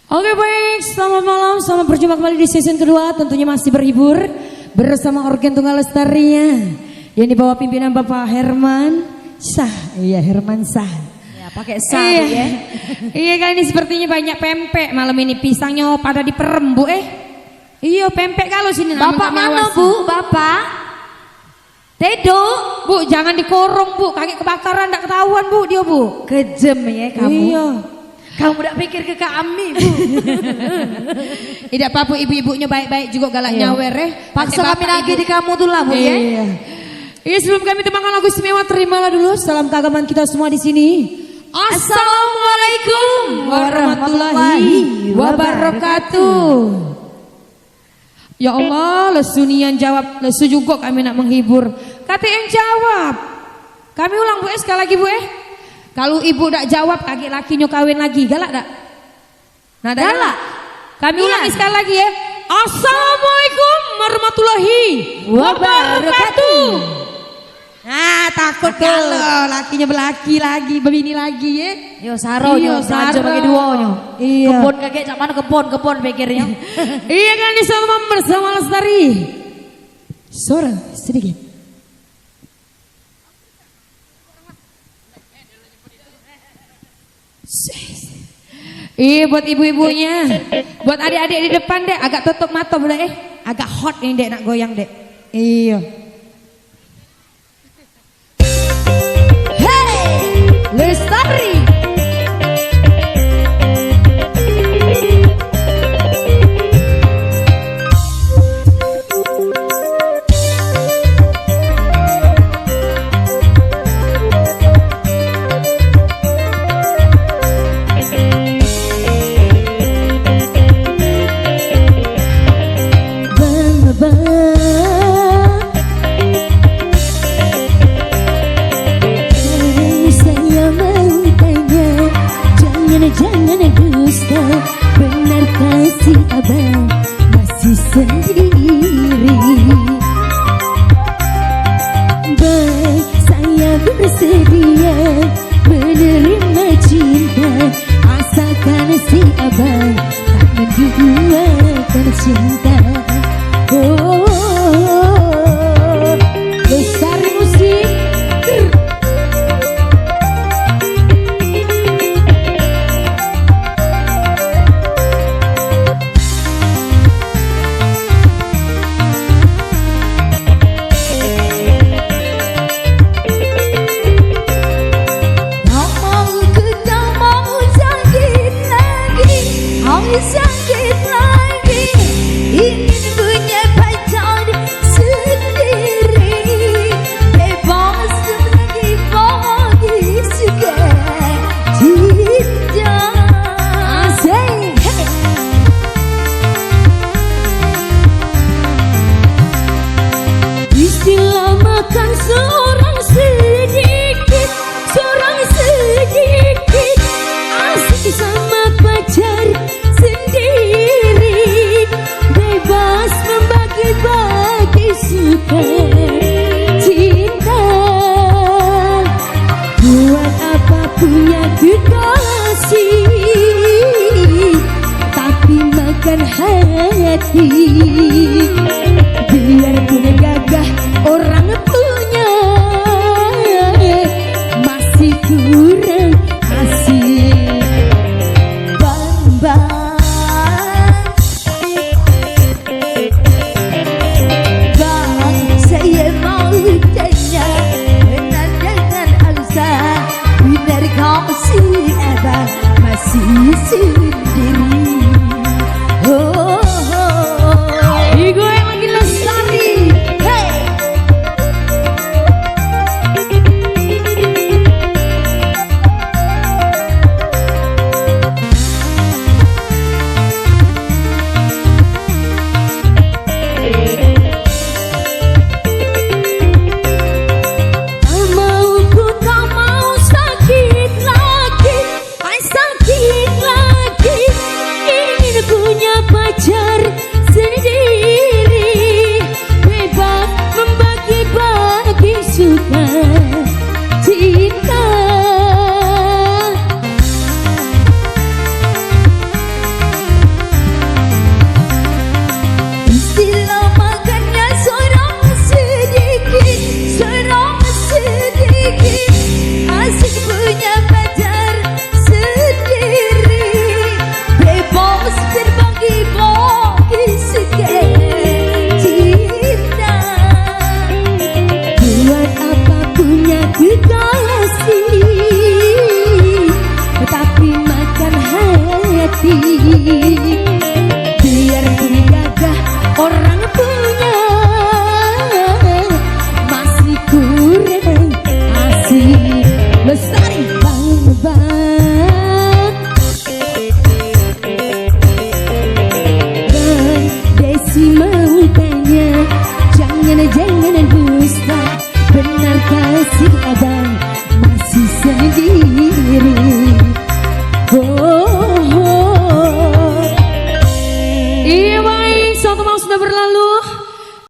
Oke baik, selamat malam, selamat berjumpa kembali di season kedua. Tentunya masih berhibur bersama Organ Tunggal Lestarinya yang dibawa pimpinan Bapak Herman Sah. Iya, Herman Sah. Ya, pakai sah ya. Iya kali ini sepertinya banyak pempek malam ini, pisangnya pada diperem Bu. Iya pempek kalau sini. Bapak mana Bu? Bapak? Tedo. Bu jangan dikorong Bu, kaki kebakaran tidak ketahuan Bu dia Bu. Kejem ya kamu. Iya. Kamu udah pikir ke kami Bu. Tidak apa-apa, ibu-ibunya baik-baik juga, galak nyawer Paksa kami lagi di kamu tuh lah Bu ya. Iya, sebelum kami temankan lagu istimewa, terimalah dulu salam keagamaan kita semua di sini. Assalamualaikum warahmatullahi wabarakatuh. Ya Allah, lesu nian jawab, lesu juga kami nak menghibur. Kata yang jawab. Kami ulang Bu sekali lagi Bu. Kalau ibu tak jawab, kaki lakinya kawin lagi, galak tak? Nah, galak. Kami ulangi sekali lagi ya. Assalamualaikum warahmatullahi wabarakatuh. Nah, takut kalau lakinya berlaki lagi, begini lagi ya. Yo saro yo, saro bagi duonya. Iya. Kebon kakek cak mana kebon pikirnya. Iya kan, di sama bersama Lestari. Suara sedikit. Iya buat ibu-ibunya, buat adik-adik di depan dek, agak tutup mata boleh agak hot ini dek, nak goyang dek. Iya. Hey, Lestari. Jangan dusta, benar kasih abang masih sendiri. Baik saya bersedia menerima cinta, asalkan si abang tak menduakan cinta. Oh, Lestari Musik. Sakit lagi, ingin punya pacar sendiri, bebas lagi bagi suka cinta. Asik. Istilah makan seorang sedikit, asik sama pacar sendiri, bebas membagi-bagi suka cinta. Buat apapun yang dikasih, tapi makan hati. Biarpun gagah orang punya, masih kurang asik. Bang saya mau tanya, benar dengan Alsa, benar kau si abang masih sendiri. Oh, gue yang lagi Lestari. Hey. Sakit lagi, Biar gagah orang punya, masih kurang asik. Lestari bang Desi mau tanya, jangan dusta, benar kasih abang masih sendiri? Iya baik, suatu malam sudah berlalu.